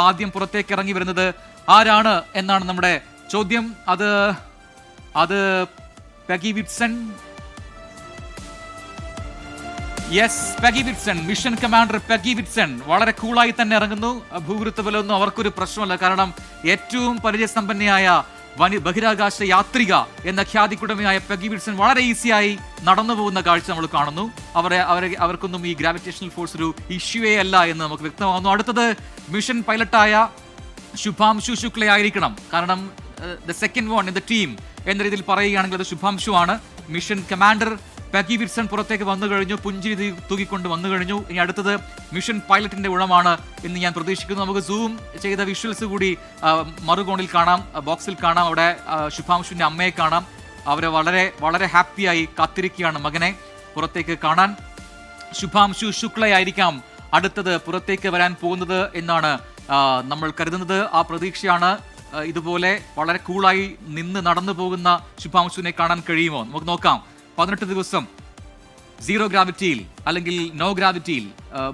ആദ്യം പുറത്തേക്ക് ഇറങ്ങി വരുന്നത് ആരാണ് എന്നാണ് നമ്മുടെ ചോദ്യം. അത് Peggy വിറ്റ്സൺ. Yes, Peggy വിറ്റ്സൺ, mission commander Peggy വിറ്റ്സൺ വളരെ കൂളായി തന്നെ ഇറങ്ങുന്നു. ഭൂഗുരുത്വ ബലമൊന്നും അവർക്കൊരു പ്രശ്നമല്ല. കാരണം ഏറ്റവും പരിചയസമ്പന്നയായ ബഹിരാകാശ യാത്രിക എന്ന ഖ്യാതിക്കുടമയായ പെഗി വിറ്റ്സൺ വളരെ ഈസിയായി നടന്നു പോകുന്ന കാഴ്ച നമ്മൾ കാണുന്നു. അവർക്കൊന്നും ഈ ഗ്രാവിറ്റേഷണൽ ഫോഴ്സ് ഒരു ഇഷ്യൂവേ അല്ല എന്ന് നമുക്ക് വ്യക്തമാകുന്നു. അടുത്തത് മിഷൻ പൈലറ്റായ ശുഭാംശു ശുക്ല ആയിരിക്കണം. കാരണം the second one in the team എന്ന രീതിയിൽ പറയുകയാണെങ്കിൽ അത് ശുഭാംശു ആണ്. മിഷൻ കമാൻഡർ പെഗി വിറ്റ്സൺ പുറത്തേക്ക് വന്നു കഴിഞ്ഞു, പുഞ്ചിരി തൂക്കിക്കൊണ്ട് വന്നു കഴിഞ്ഞു. ഇനി അടുത്തത് മിഷൻ പൈലറ്റിന്റെ ഊഴമാണ് എന്ന് ഞാൻ പ്രതീക്ഷിക്കുന്നു. നമുക്ക് സൂം ചെയ്ത വിഷ്വൽസ് കൂടി മറുകോണിൽ കാണാം, ബോക്സിൽ കാണാം. അവിടെ ശുഭാംശുവിന്റെ അമ്മയെ കാണാം. അവരെ വളരെ വളരെ ഹാപ്പിയായി കാത്തിരിക്കുകയാണ് മകനെ പുറത്തേക്ക് കാണാൻ. ശുഭാംശു ശുക്ലയായിരിക്കാം അടുത്തത് പുറത്തേക്ക് വരാൻ പോകുന്നത് എന്നാണ് നമ്മൾ കരുതുന്നത്. ആ പ്രതീക്ഷയാണ്. ഇതുപോലെ വളരെ കൂളായി നിന്ന് നടന്നു പോകുന്ന ശുഭാംശുവിനെ കാണാൻ കഴിയുമോ? നമുക്ക് നോക്കാം. 18 ദിവസം സീറോ ഗ്രാവിറ്റിയിൽ അല്ലെങ്കിൽ നോ ഗ്രാവിറ്റിയിൽ,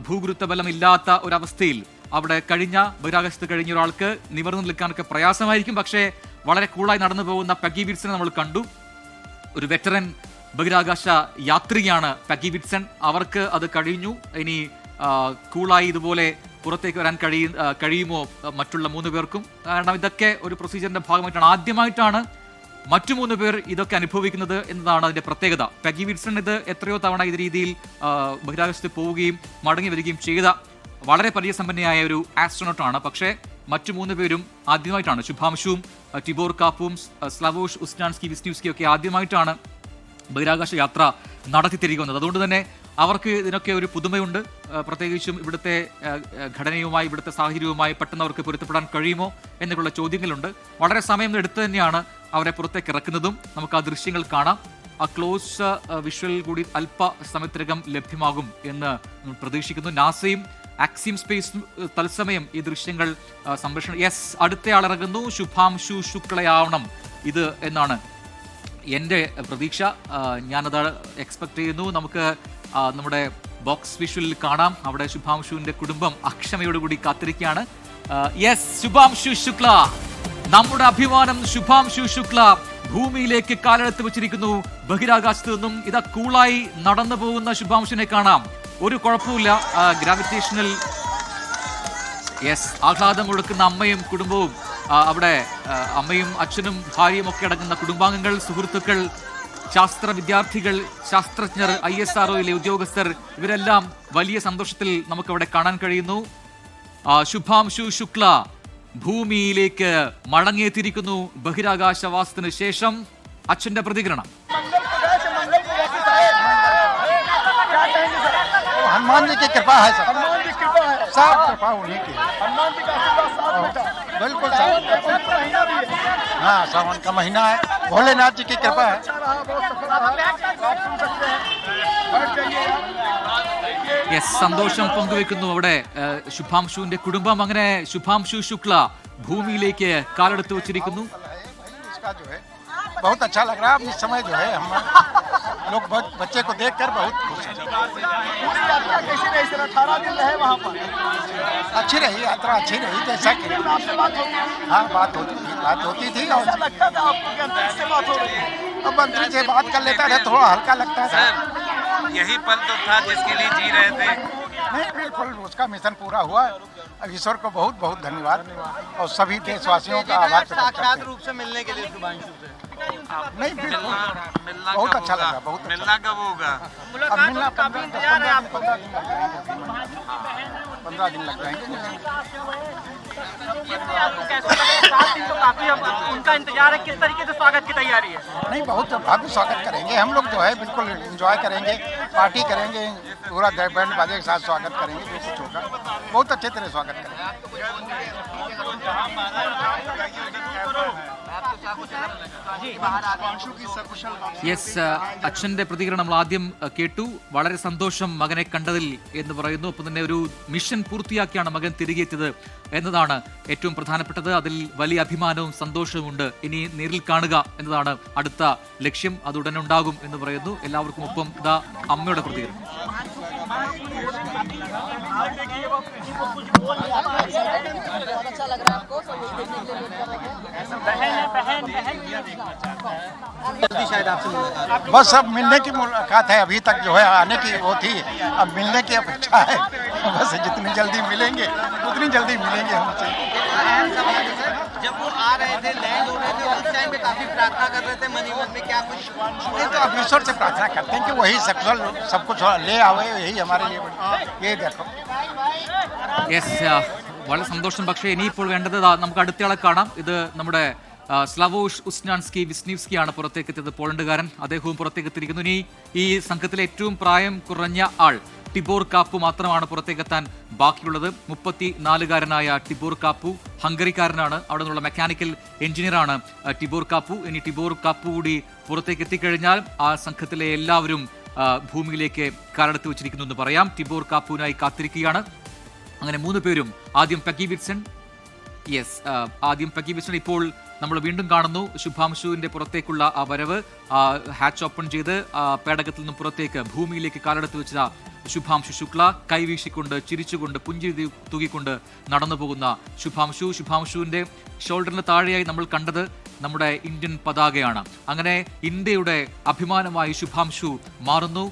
ഭൂഗുരുത്വ ബലം ഇല്ലാത്ത ഒരവസ്ഥയിൽ അവിടെ ബഹിരാകാശത്ത് കഴിഞ്ഞ ഒരാൾക്ക് നിവർന്നു നിൽക്കാനൊക്കെ പ്രയാസമായിരിക്കും. പക്ഷേ വളരെ കൂളായി നടന്നു പോകുന്ന പെഗി വിറ്റ്സനെ നമ്മൾ കണ്ടു. ഒരു വെറ്ററൻ ബഹിരാകാശ യാത്രികയാണ് പെഗി വിറ്റ്സൺ. അവർക്ക് അത് കഴിഞ്ഞു. ഇനി കൂളായി ഇതുപോലെ പുറത്തേക്ക് വരാൻ കഴിയുമോ മറ്റുള്ള 3 പേർക്കും? കാരണം ഇതൊക്കെ ഒരു പ്രൊസീജിയറിന്റെ ഭാഗമായിട്ടാണ്. ആദ്യമായിട്ടാണ് മറ്റു 3 പേർ ഇതൊക്കെ അനുഭവിക്കുന്നത് എന്നതാണ് അതിന്റെ പ്രത്യേകത. പെഗി വിറ്റ്സൺ ഇത് എത്രയോ തവണ ഇത് രീതിയിൽ ബഹിരാകാശത്ത് പോവുകയും മടങ്ങി വരികയും ചെയ്ത വളരെ പരിചയസമ്പന്നയായ ഒരു ആസ്ട്രോനോട്ടാണ്. പക്ഷേ മറ്റു 3 പേരും ആദ്യമായിട്ടാണ്. ശുഭാംശുവും ടിബോർ കാപ്പും സ്ലവോഷ് ഉസ്റ്റാൻസ്കി വിസ്ന്യൂസ്കി ഒക്കെ ആദ്യമായിട്ടാണ് ബഹിരാകാശ യാത്ര നടത്തി തിരികെ വന്നത്. അതുകൊണ്ട് തന്നെ അവർക്ക് ഇതിനൊക്കെ ഒരു പുതുമയുണ്ട്. പ്രത്യേകിച്ചും ഇവിടുത്തെ ഘടനയുമായി ഇവിടുത്തെ സാഹചര്യവുമായി പെട്ടെന്ന് അവർക്ക് പൊരുത്തപ്പെടാൻ കഴിയുമോ എന്നൊക്കെയുള്ള ചോദ്യങ്ങളുണ്ട്. വളരെ സമയം എടുത്ത് തന്നെയാണ് അവരെ പുറത്തേക്ക് ഇറക്കുന്നതും. നമുക്ക് ആ ദൃശ്യങ്ങൾ കാണാം. ആ ക്ലോസ് വിഷ്വൽ കൂടി അല്പ സമയത്തിനകം ലഭ്യമാകും എന്ന് പ്രതീക്ഷിക്കുന്നു. നാസയും ആക്സിം സ്പേസ് തത്സമയം ഈ ദൃശ്യങ്ങൾ സംരക്ഷണം. യെസ്, അടുത്തയാൾ ഇറങ്ങുന്നു. ശുഭാംശു ശുക്ലയാവണം ഇത് എന്നാണ് എൻ്റെ പ്രതീക്ഷ. ഞാനത് എക്സ്പെക്ട് ചെയ്യുന്നു. നമുക്ക് നമ്മുടെ ബോക്സ് വിഷ്വലിൽ കാണാം. അവിടെ ശുഭാംശുവിന്റെ കുടുംബം അക്ഷമയോടുകൂടി കാത്തിരിക്കുകയാണ്. യെസ്, ശുഭാംശു ശുക്ല, നമ്മുടെ അഭിമാനം ശുഭാംശു ശുക്ല ഭൂമിയിലേക്ക് കാലെടുത്ത് വെച്ചിരിക്കുന്നു. ബഹിരാകാശത്ത് നിന്നും ഇതാ കൂളായി നടന്നു പോകുന്ന ശുഭാംശുവിനെ കാണാം. ഒരു കുഴപ്പമില്ല. ഗ്രാവിറ്റേഷണൽ ആഹ്ലാദം കൊടുക്കുന്ന അമ്മയും കുടുംബവും, അവിടെ അമ്മയും അച്ഛനും ഭാര്യയും ഒക്കെ അടങ്ങുന്ന കുടുംബാംഗങ്ങൾ, സുഹൃത്തുക്കൾ, ശാസ്ത്ര വിദ്യാർത്ഥികൾ, ശാസ്ത്രജ്ഞർ, ISROയിലെ ഉദ്യോഗസ്ഥർ, ഇവരെല്ലാം വലിയ സന്തോഷത്തിൽ നമുക്കവിടെ കാണാൻ കഴിയുന്നു. ശുഭാംശു ശുക്ല ഭൂമിയിലേക്ക് മടങ്ങിയെത്തിയിരിക്കുന്നു ബഹിരാകാശവാസത്തിന് ശേഷം. അച്ഛന്റെ പ്രതികരണം. हनुमान जी की कृपा है, सब कृपा उन्हीं की। बिल्कुल हाँ, सावन का महीना है, भोलेनाथ जी की कृपा है। സന്തോഷം പങ്കുവെക്കുന്നു അവിടെ ശുഭാംശുവിന്റെ കുടുംബം. അങ്ങനെ ശുഭാംശു ശുക്ല ഭൂമിയിലേക്ക് കാലെടുത്ത് വെച്ചിരിക്കുന്നു. बहुत अच्छा लग रहा है। इस समय जो है हम लोग बच्चे को देखकर बहुत खुश हैं। पूरी यात्रा कैसी रही सर? 18 दिन रहे वहाँ पर। अच्छी रही यात्रा, अच्छी रही। जैसा कि आपसे बात होती थी? हाँ, बात होती थी। और ऐसा लगता था आपको कि अंतरिक्ष से बात हो रही है? अब मंत्री से बात कर लेता है, थोड़ा हल्का लगता है। यही पल तो था जिसके लिए जी रहे थे। नहीं, बिल्कुल उसका मिशन पूरा हुआ। ईश्वर को बहुत बहुत धन्यवाद और सभी देशवासियों का आभार। साक्षात रूप से मिलने के लिए शुभांशु से नहीं, बिल्कुल बहुत अच्छा लगा। बहुत मिलना कब होगा? अब मिलना 15 दिन लग जाएंगे। तो काफी उनका इंतजार है। किस तरीके से स्वागत की तैयारी है? नहीं, बहुत भव्य स्वागत करेंगे हम लोग। जो है बिल्कुल एंजॉय करेंगे, पार्टी करेंगे, पूरा बैंड बाजे के साथ स्वागत करेंगे। जो कुछ होगा बहुत अच्छे तरह स्वागत करेंगे। യെസ്, അച്ഛന്റെ പ്രതികരണം നമ്മൾ ആദ്യം കേട്ടു. വളരെ സന്തോഷം മകനെ കണ്ടതിൽ എന്ന് പറയുന്നു. ഒപ്പം തന്നെ ഒരു മിഷൻ പൂർത്തിയാക്കിയാണ് മകൻ തിരികെ എത്തിയത് എന്നതാണ് ഏറ്റവും പ്രധാനപ്പെട്ടത്. അതിൽ വലിയ അഭിമാനവും സന്തോഷവും ഉണ്ട്. ഇനി നേരിൽ കാണുക എന്നതാണ് അടുത്ത ലക്ഷ്യം. അത് ഉടനെ ഉണ്ടാകും എന്ന് പറയുന്നു. എല്ലാവർക്കും ഒപ്പം അമ്മയുടെ പ്രതികരണം. बहुत अच्छा लग रहा है आपको, तो यही देखने के लिए वेट कर रहे हैं। जल्दी शायद आपसे मुलाकात। बस अब मिलने की मुलाकात है, अभी तक जो है आने की वो थी, अब मिलने की अपेक्षा है। बस जितनी जल्दी मिलेंगे उतनी जल्दी मिलेंगे हमसे। जब वो आ रहे थे, लैंड हो रहे थे, उस टाइम पे काफी प्रार्थना कर रहे थे मन ही मन में, क्या कुछ? ये तो अब ईश्वर से प्रार्थना करते हैं कि वही सब कुछ ले आवे, यही हमारे लिए ये देखो। യെസ്, വളരെ സന്തോഷം. പക്ഷേ ഇനിയിപ്പോൾ വേണ്ടത് നമുക്ക് അടുത്തയാളെ കാണാം. ഇത് നമ്മുടെ സ്ലവോഷ് ഉസ്നാൻസ്കി വിസ്നീവ്സ്കിയാണ് പുറത്തേക്ക് എത്തിയത്, പോളണ്ടുകാരൻ. അദ്ദേഹവും പുറത്തേക്ക് എത്തിയിരിക്കുന്നു. ഇനി ഈ സംഘത്തിലെ ഏറ്റവും പ്രായം കുറഞ്ഞ ആൾ ടിബോർ കാപ്പു മാത്രമാണ് പുറത്തേക്കെത്താൻ ബാക്കിയുള്ളത്. 34-കാരനായ ടിബോർ കാപ്പു ഹംഗറിക്കാരനാണ്. അവിടെ നിന്നുള്ള മെക്കാനിക്കൽ എഞ്ചിനീയറാണ് ടിബോർ കാപ്പു. ഇനി ടിബോർ കാപ്പു കൂടി പുറത്തേക്ക് എത്തിക്കഴിഞ്ഞാൽ ആ സംഘത്തിലെ എല്ലാവരും ഭൂമിയിലേക്ക് കാലെടുത്ത് വെച്ചിരിക്കുന്നു എന്ന് പറയാം. ടിബോർ കാപ്പുവിനായി കാത്തിരിക്കുകയാണ്. അങ്ങനെ 3 പേരും ആദ്യം പെഗി വിറ്റ്സൺ. ആദ്യം പെഗി വിറ്റ്സൺ. ഇപ്പോൾ നമ്മൾ വീണ്ടും കാണുന്നു ശുഭാംശുവിന്റെ പുറത്തേക്കുള്ള ആ വരവ്. ഹാച്ച് ഓപ്പൺ ചെയ്ത് പേടകത്തിൽ നിന്നും പുറത്തേക്ക് ഭൂമിയിലേക്ക് കാലെടുത്ത് വെച്ച ശുഭാംശു ശുക്ല കൈവീശിക്കൊണ്ട് ചിരിച്ചുകൊണ്ട് പുഞ്ചിരി തൂകിക്കൊണ്ട് നടന്നു പോകുന്ന ശുഭാംശുവിന്റെ ഷോൾഡറിന് താഴെയായി നമ്മൾ കണ്ടത് നമ്മുടെ ഇന്ത്യൻ പതാകയാണ്. അങ്ങനെ ഇന്ത്യയുടെ അഭിമാനമായി ശുഭാംശു മാറുന്നു.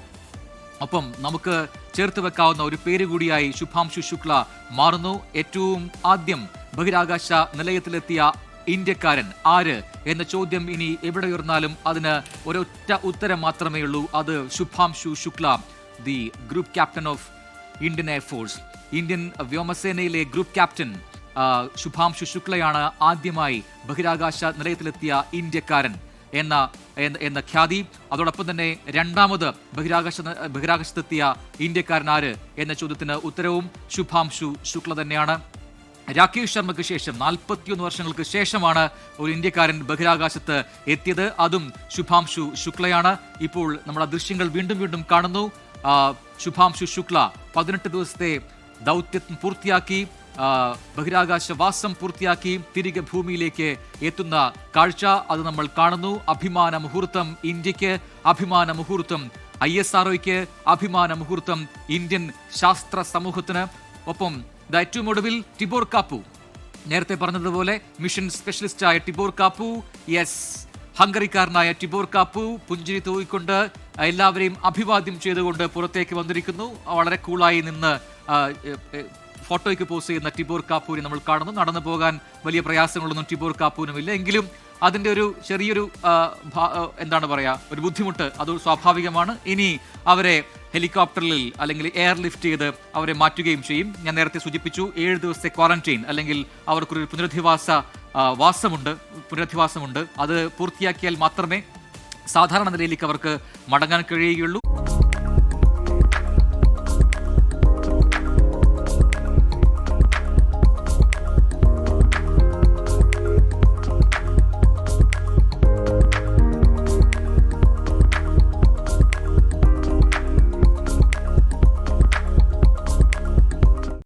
ഒപ്പം നമുക്ക് ചേർത്ത് വെക്കാവുന്ന ഒരു പേര് കൂടിയായി ശുഭാംശു ശുക്ല മാറുന്നു. ഏറ്റവും ആദ്യം ബഹിരാകാശ നിലയത്തിലെത്തിയ ഇന്ത്യക്കാരൻ ആര് എന്ന ചോദ്യം ഇനി എവിടെ ഉയർന്നാലും അതിന് ഒരൊറ്റ ഉത്തരം മാത്രമേ ഉള്ളൂ. അത് Shubhanshu Shukla, the group captain of Indian air force. Indian വ്യോമസേനയിലെ ഗ്രൂപ്പ് ക്യാപ്റ്റൻ ശുഭാംശു ശുക്ലയാണ് ആദ്യമായി ബഹിരാകാശ നിലയത്തിലെത്തിയ ഇന്ത്യക്കാരൻ എന്ന ഖ്യാതി. അതോടൊപ്പം തന്നെ രണ്ടാമത് ബഹിരാകാശത്തെത്തിയ ഇന്ത്യക്കാരൻ ആര് എന്ന ചോദ്യത്തിന് ഉത്തരവും ശുഭാംശു ശുക്ല തന്നെയാണ്. രാകേഷ് ശർമ്മയ്ക്ക് ശേഷം 41 വർഷങ്ങൾക്ക് ശേഷമാണ് ഒരു ഇന്ത്യക്കാരൻ ബഹിരാകാശത്ത് എത്തിയത്. അതും ശുഭാംശു ശുക്ലയാണ്. ഇപ്പോൾ നമ്മൾ ആ ദൃശ്യങ്ങൾ വീണ്ടും കാണുന്നു. ശുഭാംശു ശുക്ല 18 ദിവസത്തെ ദൗത്യം പൂർത്തിയാക്കി, ബഹിരാകാശവാസം പൂർത്തിയാക്കി തിരികെ ഭൂമിയിലേക്ക് എത്തുന്ന കാഴ്ച അത് നമ്മൾ കാണുന്നു. അഭിമാന മുഹൂർത്തം ഇന്ത്യക്ക്, അഭിമാന മുഹൂർത്തം ISROയ്ക്ക്, അഭിമാന മുഹൂർത്തം ഇന്ത്യൻ ശാസ്ത്ര സമൂഹത്തിന്. ഒപ്പം ഏറ്റവും ഒടുവിൽ ടിബോർ കാപ്പു, നേരത്തെ പറഞ്ഞതുപോലെ മിഷൻ സ്പെഷ്യലിസ്റ്റായ ടിബോർ കാപ്പു, ഹംഗറിക്കാരനായ ടിബോർ കാപ്പു പുഞ്ചിരി തൂക്കിക്കൊണ്ട് എല്ലാവരെയും അഭിവാദ്യം ചെയ്തുകൊണ്ട് പുറത്തേക്ക് വന്നിരിക്കുന്നു. വളരെ കൂളായി നിന്ന് ഫോട്ടോയ്ക്ക് പോസ്റ്റ് ചെയ്യുന്ന ടിബോർ കാപ്പൂരിനെ നമ്മൾ കാണുന്നു. നടന്നു പോകാൻ വലിയ പ്രയാസങ്ങളൊന്നും ടിബോർ കാപ്പൂനുമില്ല. എങ്കിലും അതിൻ്റെ ഒരു ചെറിയൊരു എന്താണ് പറയുക, ഒരു ബുദ്ധിമുട്ട് അത് സ്വാഭാവികമാണ്. ഇനി അവരെ ഹെലികോപ്റ്ററിൽ അല്ലെങ്കിൽ എയർലിഫ്റ്റ് ചെയ്ത് അവരെ മാറ്റുകയും ചെയ്യും. ഞാൻ നേരത്തെ സൂചിപ്പിച്ചു 7 ദിവസത്തെ ക്വാറന്റൈൻ അല്ലെങ്കിൽ അവർക്കൊരു പുനരധിവാസമുണ്ട്. അത് പൂർത്തിയാക്കിയാൽ മാത്രമേ സാധാരണ നിലയിലേക്ക് അവർക്ക് മടങ്ങാൻ കഴിയുകയുള്ളൂ.